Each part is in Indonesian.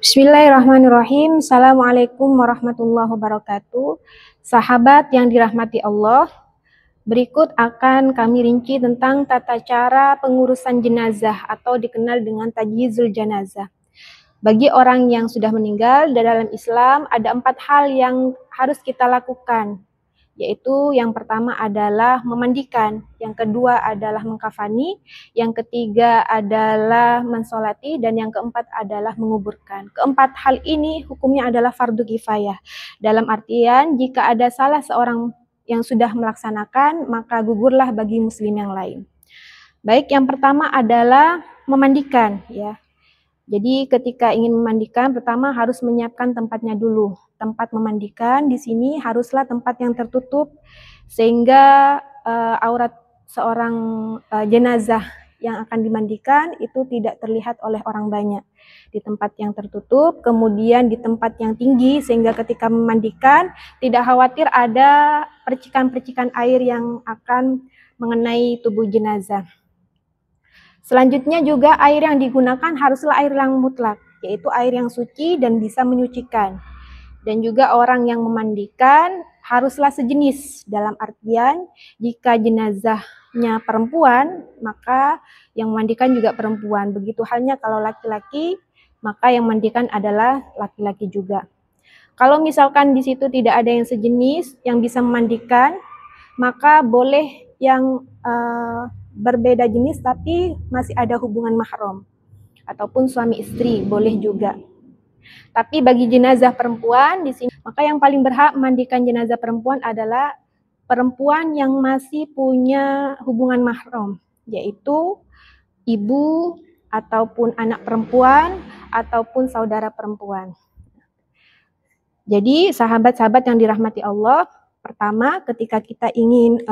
Bismillahirrahmanirrahim. Assalamualaikum warahmatullahi wabarakatuh. Sahabat yang dirahmati Allah, berikut akan kami rinci tentang tata cara pengurusan jenazah atau dikenal dengan tajhizul janazah. Bagi orang yang sudah meninggal, dalam Islam ada 4 hal yang harus kita lakukan, yaitu yang pertama adalah memandikan, yang kedua adalah mengkafani, yang ketiga adalah mensolati, dan yang keempat adalah menguburkan. Keempat hal ini hukumnya adalah fardu kifayah. Dalam artian, jika ada salah seorang yang sudah melaksanakan, maka gugurlah bagi muslim yang lain. Baik, yang pertama adalah memandikan, ya. Jadi ketika ingin memandikan, pertama harus menyiapkan tempatnya dulu. Tempat memandikan di sini haruslah tempat yang tertutup sehingga aurat seorang jenazah yang akan dimandikan itu tidak terlihat oleh orang banyak. Di tempat yang tertutup, kemudian di tempat yang tinggi sehingga ketika memandikan tidak khawatir ada percikan-percikan air yang akan mengenai tubuh jenazah. Selanjutnya juga air yang digunakan haruslah air yang mutlak, yaitu air yang suci dan bisa menyucikan. Dan juga orang yang memandikan haruslah sejenis, dalam artian jika jenazahnya perempuan, maka yang memandikan juga perempuan. Begitu halnya kalau laki-laki, maka yang memandikan adalah laki-laki juga. Kalau misalkan di situ tidak ada yang sejenis yang bisa memandikan, maka boleh yang berbeda jenis tapi masih ada hubungan mahram ataupun suami istri, boleh juga. Tapi bagi jenazah perempuan di sini, maka yang paling berhak memandikan jenazah perempuan adalah perempuan yang masih punya hubungan mahram, yaitu ibu ataupun anak perempuan ataupun saudara perempuan. Jadi sahabat-sahabat yang dirahmati Allah, pertama ketika kita ingin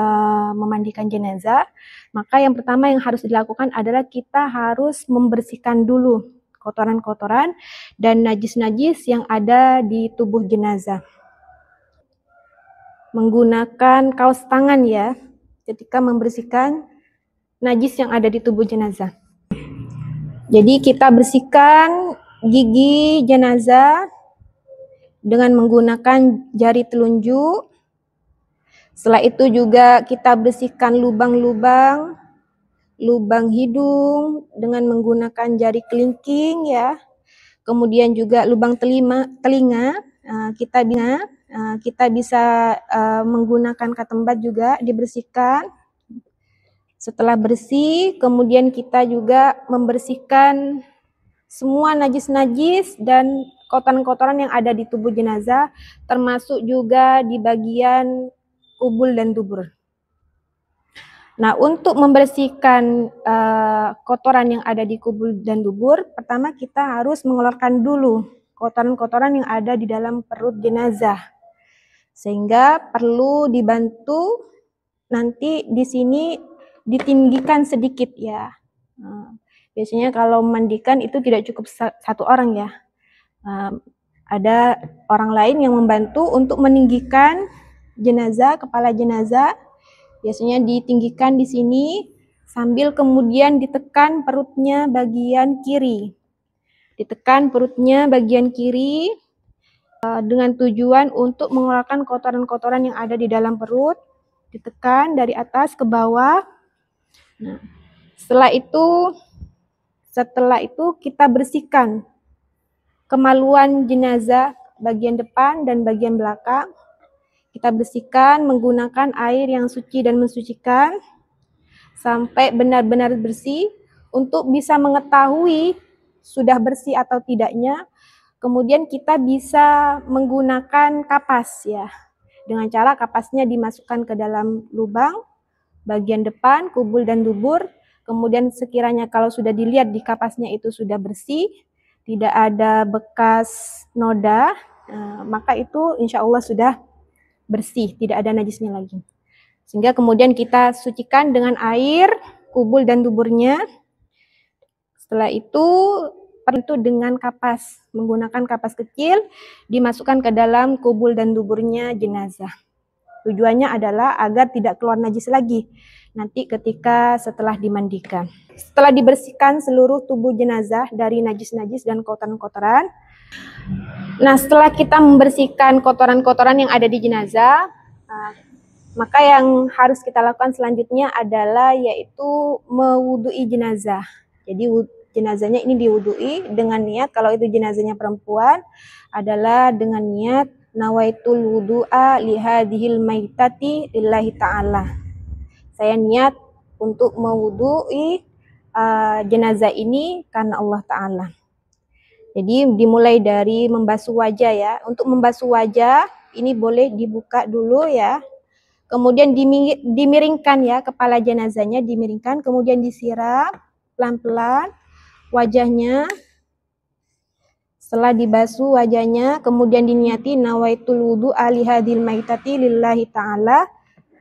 memandikan jenazah, maka yang pertama yang harus dilakukan adalah kita harus membersihkan dulu kotoran-kotoran dan najis-najis yang ada di tubuh jenazah. Menggunakan kaos tangan ya, ketika membersihkan najis yang ada di tubuh jenazah. Jadi kita bersihkan gigi jenazah dengan menggunakan jari telunjuk. Setelah itu juga kita bersihkan lubang-lubang, lubang hidung dengan menggunakan jari kelingking ya. Kemudian juga lubang telinga, kita bisa menggunakan katembat juga dibersihkan. Setelah bersih, kemudian kita juga membersihkan semua najis-najis dan kotoran-kotoran yang ada di tubuh jenazah, termasuk juga di bagian kubul dan dubur. Nah, untuk membersihkan kotoran yang ada di kubul dan dubur, pertama kita harus mengeluarkan dulu kotoran-kotoran yang ada di dalam perut jenazah. Sehingga perlu dibantu nanti di sini ditinggikan sedikit ya. Biasanya kalau memandikan itu tidak cukup satu orang ya. Ada orang lain yang membantu untuk meninggikan jenazah, kepala jenazah. Biasanya ditinggikan di sini sambil kemudian ditekan perutnya bagian kiri. Ditekan perutnya bagian kiri dengan tujuan untuk mengeluarkan kotoran-kotoran yang ada di dalam perut. Ditekan dari atas ke bawah. Nah, setelah itu kita bersihkan kemaluan jenazah bagian depan dan bagian belakang. Kita bersihkan menggunakan air yang suci dan mensucikan sampai benar-benar bersih untuk bisa mengetahui sudah bersih atau tidaknya. Kemudian kita bisa menggunakan kapas ya. Dengan cara kapasnya dimasukkan ke dalam lubang bagian depan, kubul dan dubur. Kemudian sekiranya kalau sudah dilihat di kapasnya itu sudah bersih, tidak ada bekas noda, maka itu insya Allah sudah bersih, tidak ada najisnya lagi. Sehingga kemudian kita sucikan dengan air, kubul dan duburnya. Setelah itu dengan kapas, menggunakan kapas kecil, dimasukkan ke dalam kubul dan duburnya jenazah. Tujuannya adalah agar tidak keluar najis lagi. nanti ketika setelah dimandikan. Setelah dibersihkan seluruh tubuh jenazah dari najis-najis dan kotoran-kotoran. Nah, setelah kita membersihkan kotoran-kotoran yang ada di jenazah, maka yang harus kita lakukan selanjutnya adalah yaitu mewudui jenazah. Jadi jenazahnya ini diwudui dengan niat, kalau itu jenazahnya perempuan adalah dengan niat nawaitul wudu'a lihadihil maitati lillahi ta'ala. Saya niat untuk mewudui jenazah ini karena Allah Ta'ala. Jadi dimulai dari membasuh wajah ya. Untuk membasuh wajah ini boleh dibuka dulu ya. Kemudian dimiringkan ya, kepala jenazahnya dimiringkan, kemudian disiram pelan-pelan wajahnya. Setelah dibasuh wajahnya, kemudian diniati nawaitul wudu alihadil maitati lillahi ta'ala.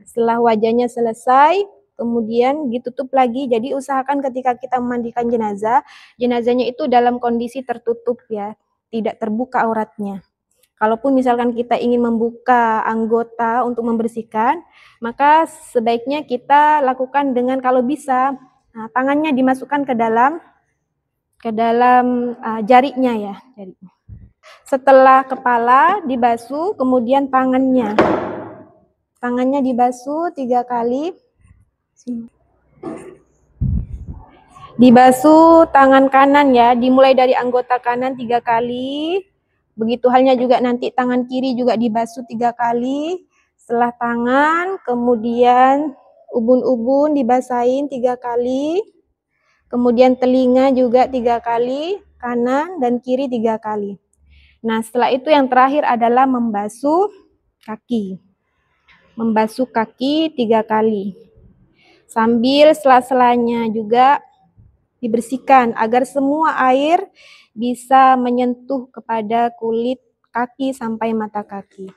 Setelah wajahnya selesai, kemudian ditutup lagi. Jadi usahakan ketika kita memandikan jenazah, jenazahnya itu dalam kondisi tertutup ya, tidak terbuka auratnya. Kalaupun misalkan kita ingin membuka anggota untuk membersihkan, maka sebaiknya kita lakukan dengan kalau bisa tangannya dimasukkan ke dalam jarinya ya. Setelah kepala dibasuh, kemudian tangannya dibasuh 3 kali. Dibasuh tangan kanan ya, dimulai dari anggota kanan 3 kali. Begitu halnya juga nanti tangan kiri juga dibasuh 3 kali. Setelah tangan, kemudian ubun-ubun dibasahin 3 kali. Kemudian telinga juga 3 kali, kanan dan kiri 3 kali. Nah, setelah itu yang terakhir adalah membasuh kaki. Membasuh kaki 3 kali. Sambil sela-selanya juga dibersihkan agar semua air bisa menyentuh kepada kulit kaki sampai mata kaki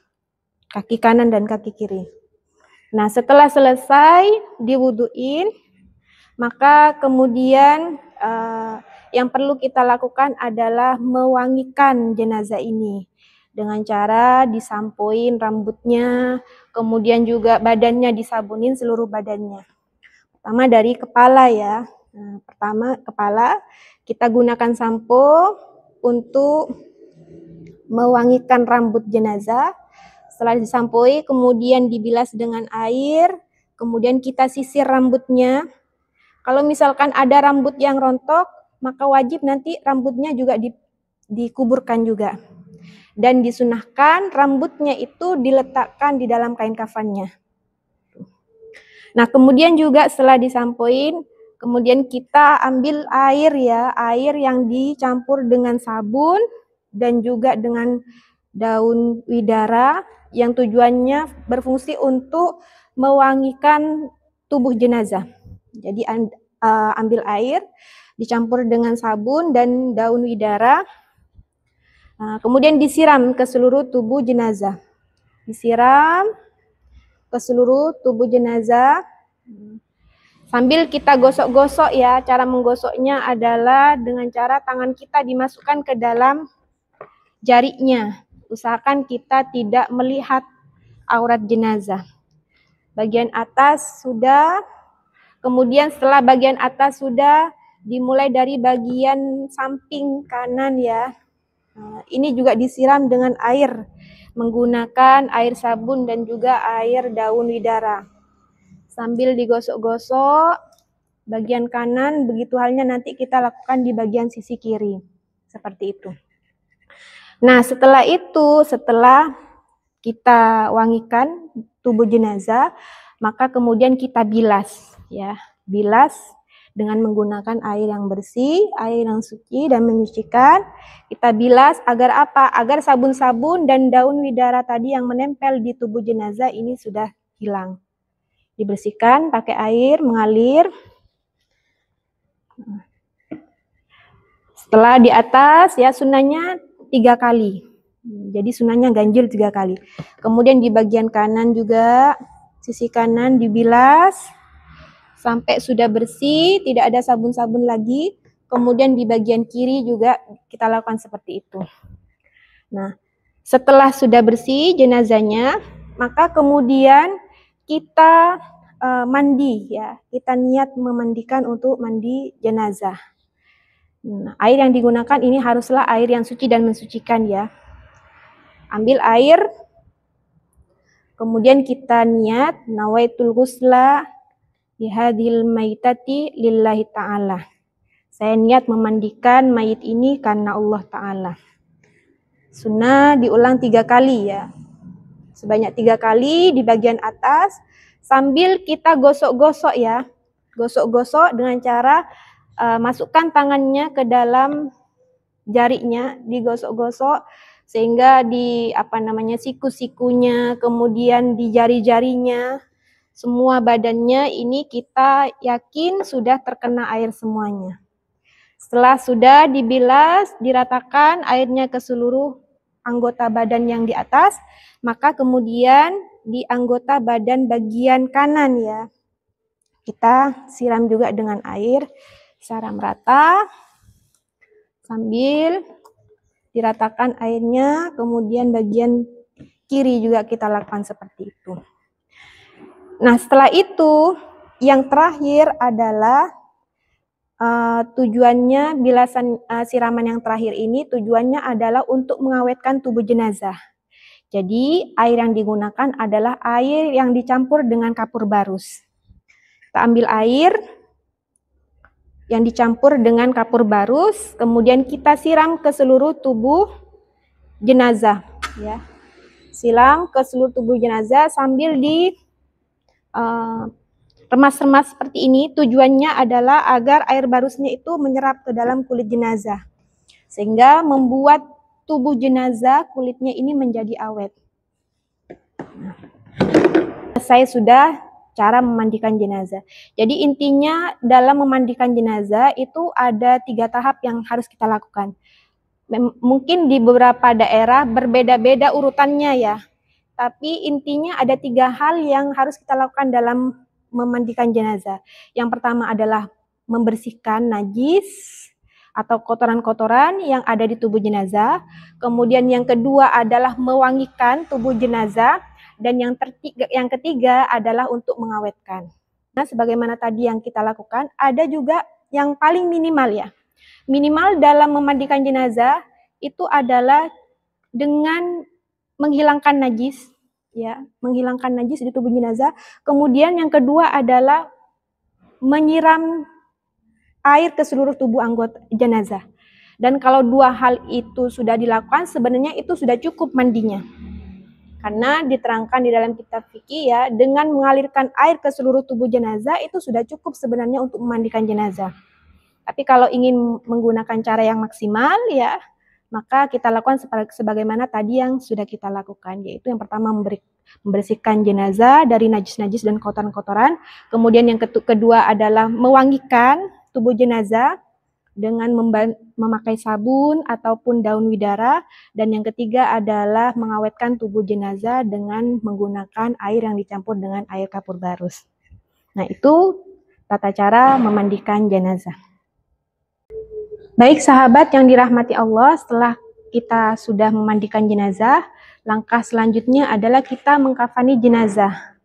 kanan dan kaki kiri. Nah, setelah selesai diwuduin, maka kemudian yang perlu kita lakukan adalah mewangikan jenazah ini dengan cara disampoin rambutnya, kemudian juga badannya disabunin seluruh badannya. Pertama dari kepala ya. Nah, pertama kepala kita gunakan sampo untuk mewangikan rambut jenazah. Setelah disampoi, kemudian dibilas dengan air, kemudian kita sisir rambutnya. Kalau misalkan ada rambut yang rontok, maka wajib nanti rambutnya juga dikuburkan juga. Dan disunahkan rambutnya itu diletakkan di dalam kain kafannya. Nah, kemudian juga setelah disampoin, kemudian kita ambil air ya, air yang dicampur dengan sabun dan juga dengan daun widara yang tujuannya berfungsi untuk mewangikan tubuh jenazah. Jadi ambil air, dicampur dengan sabun dan daun widara, kemudian disiram ke seluruh tubuh jenazah. Disiram ke seluruh tubuh jenazah. Sambil kita gosok-gosok ya, cara menggosoknya adalah dengan cara tangan kita dimasukkan ke dalam jarinya. Usahakan kita tidak melihat aurat jenazah. Bagian atas sudah, kemudian setelah bagian atas sudah, dimulai dari bagian samping kanan ya. Ini juga disiram dengan air, menggunakan air sabun dan juga air daun widara. Sambil digosok-gosok bagian kanan, begitu halnya nanti kita lakukan di bagian sisi kiri. Seperti itu. Nah, setelah itu, setelah kita wangikan tubuh jenazah, maka kemudian kita bilas ya. Bilas dengan menggunakan air yang bersih, air yang suci dan menyucikan. Kita bilas agar apa? Agar sabun-sabun dan daun widara tadi yang menempel di tubuh jenazah ini sudah hilang. Dibersihkan pakai air mengalir. Setelah di atas ya sunahnya 3 kali. Jadi sunahnya ganjil 3 kali. Kemudian di bagian kanan juga, sisi kanan dibilas sampai sudah bersih, tidak ada sabun-sabun lagi. Kemudian di bagian kiri juga kita lakukan seperti itu. Nah, setelah sudah bersih jenazahnya, maka kemudian kita mandi ya. Kita niat memandikan untuk mandi jenazah. Nah, air yang digunakan ini haruslah air yang suci dan mensucikan ya. Ambil air, kemudian kita niat nawaitul ghusla bihadil maitati lillahi ta'ala. Saya niat memandikan mayit ini karena Allah Ta'ala. Sunnah diulang 3 kali ya. Sebanyak 3 kali di bagian atas sambil kita gosok-gosok ya. Gosok-gosok dengan cara masukkan tangannya ke dalam jarinya, digosok-gosok sehingga di siku-sikunya, kemudian di jari-jarinya, semua badannya ini kita yakin sudah terkena air semuanya. Setelah sudah dibilas, diratakan airnya ke seluruh anggota badan yang di atas, maka kemudian di anggota badan bagian kanan ya, kita siram juga dengan air secara merata, sambil diratakan airnya, kemudian bagian kiri juga kita lakukan seperti itu. Nah, setelah itu, yang terakhir adalah tujuannya bilasan siraman yang terakhir ini tujuannya adalah untuk mengawetkan tubuh jenazah. Jadi, air yang digunakan adalah air yang dicampur dengan kapur barus. Kita ambil air yang dicampur dengan kapur barus, kemudian kita siram ke seluruh tubuh jenazah ya. Siram ke seluruh tubuh jenazah sambil di remas-remas seperti ini. Tujuannya adalah agar air barusnya itu menyerap ke dalam kulit jenazah sehingga membuat tubuh jenazah kulitnya ini menjadi awet. Saya sudah cara memandikan jenazah. Jadi intinya dalam memandikan jenazah itu ada 3 tahap yang harus kita lakukan. Mungkin di beberapa daerah berbeda-beda urutannya ya. Tapi intinya ada 3 hal yang harus kita lakukan dalam memandikan jenazah. Yang pertama adalah membersihkan najis atau kotoran-kotoran yang ada di tubuh jenazah. Kemudian yang kedua adalah mewangikan tubuh jenazah. Dan yang ketiga adalah untuk mengawetkan. Nah, sebagaimana tadi yang kita lakukan, ada juga yang paling minimal ya. Minimal dalam memandikan jenazah itu adalah dengan menghilangkan najis, ya, menghilangkan najis di tubuh jenazah. Kemudian yang kedua adalah menyiram air ke seluruh tubuh anggota jenazah. Dan kalau 2 hal itu sudah dilakukan, sebenarnya itu sudah cukup mandinya. Karena diterangkan di dalam kitab fikih ya, dengan mengalirkan air ke seluruh tubuh jenazah itu sudah cukup sebenarnya untuk memandikan jenazah. Tapi kalau ingin menggunakan cara yang maksimal ya, maka kita lakukan sebagaimana tadi yang sudah kita lakukan, yaitu yang pertama membersihkan jenazah dari najis-najis dan kotoran-kotoran. Kemudian yang kedua adalah mewangikan tubuh jenazah dengan memakai sabun ataupun daun widara, dan yang ketiga adalah mengawetkan tubuh jenazah dengan menggunakan air yang dicampur dengan air kapur barus. Nah, itu tata cara memandikan jenazah. Baik sahabat yang dirahmati Allah, setelah kita sudah memandikan jenazah, langkah selanjutnya adalah kita mengkafani jenazah.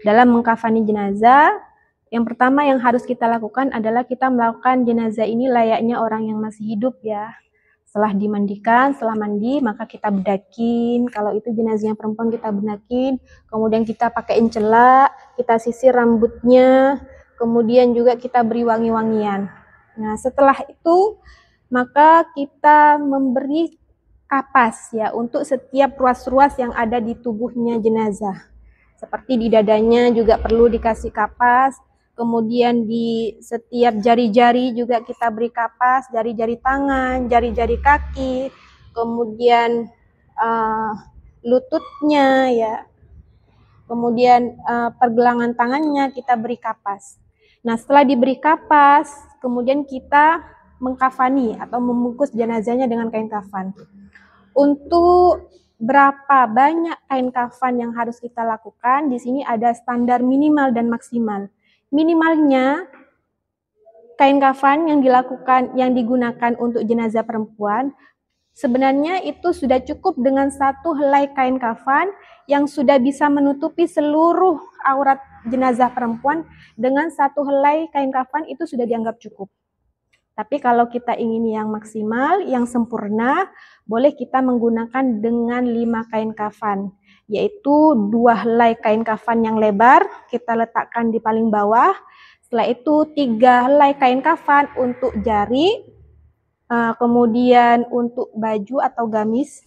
Dalam mengkafani jenazah, yang pertama yang harus kita lakukan adalah kita melakukan jenazah ini layaknya orang yang masih hidup ya. Setelah dimandikan, setelah mandi, maka kita bedakin. Kalau itu jenazahnya perempuan, kita bedakin. Kemudian kita pakaiin celak, kita sisir rambutnya, kemudian juga kita beri wangi-wangian. Nah, setelah itu, maka kita memberi kapas ya untuk setiap ruas-ruas yang ada di tubuhnya jenazah. Seperti di dadanya juga perlu dikasih kapas. Kemudian di setiap jari-jari juga kita beri kapas, jari-jari tangan, jari-jari kaki, kemudian lututnya ya, kemudian pergelangan tangannya kita beri kapas. Nah, setelah diberi kapas, kemudian kita mengkafani atau membungkus jenazahnya dengan kain kafan. Untuk berapa banyak kain kafan yang harus kita lakukan, di sini ada standar minimal dan maksimal. Minimalnya kain kafan yang digunakan untuk jenazah perempuan sebenarnya itu sudah cukup dengan 1 helai kain kafan yang sudah bisa menutupi seluruh aurat jenazah perempuan dengan 1 helai kain kafan itu sudah dianggap cukup. Tapi kalau kita ingin yang maksimal, yang sempurna, boleh kita menggunakan dengan 5 kain kafan, yaitu 2 helai kain kafan yang lebar, kita letakkan di paling bawah. Setelah itu 3 helai kain kafan untuk jari, kemudian untuk baju atau gamis,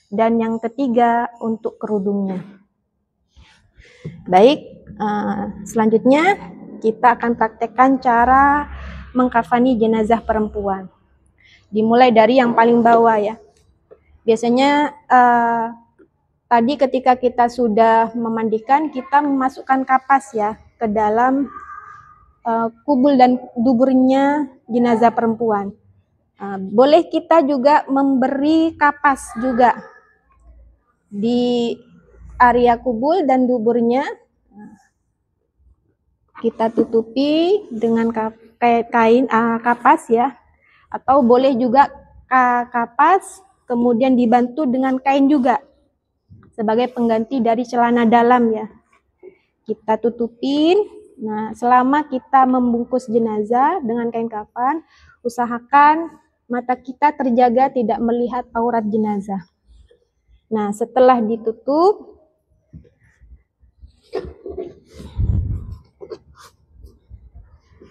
dan yang ketiga untuk kerudungnya. Baik, selanjutnya kita akan praktekkan cara mengkafani jenazah perempuan. Dimulai dari yang paling bawah ya. Biasanya tadi ketika kita sudah memandikan, kita memasukkan kapas ya ke dalam kubul dan duburnya jenazah perempuan. Boleh kita juga memberi kapas juga di area kubul dan duburnya. Kita tutupi dengan kain kapas ya, atau boleh juga kapas kemudian dibantu dengan kain juga sebagai pengganti dari celana dalam ya. Kita tutupin. Nah, selama kita membungkus jenazah dengan kain kafan, usahakan mata kita terjaga tidak melihat aurat jenazah. Nah, setelah ditutup,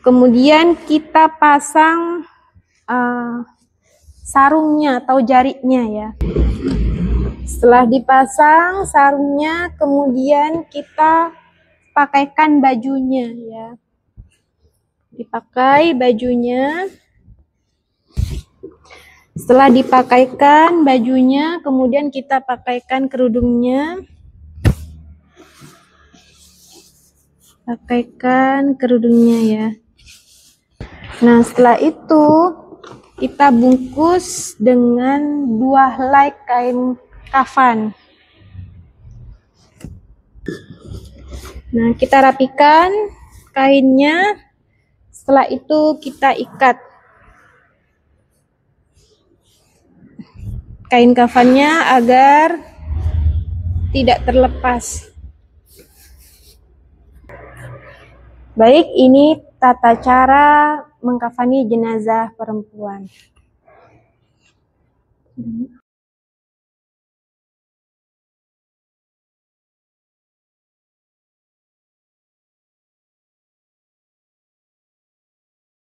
kemudian kita pasang sarungnya atau jarinya ya. Setelah dipasang sarungnya, kemudian kita pakaikan bajunya ya. Dipakai bajunya. Setelah dipakaikan bajunya, kemudian kita pakaikan kerudungnya. Pakaikan kerudungnya ya. Nah, setelah itu kita bungkus dengan 2 helai kain kafan. Nah, kita rapikan kainnya. Setelah itu kita ikat kain kafannya agar tidak terlepas. Baik, ini tata cara mengkafani jenazah perempuan.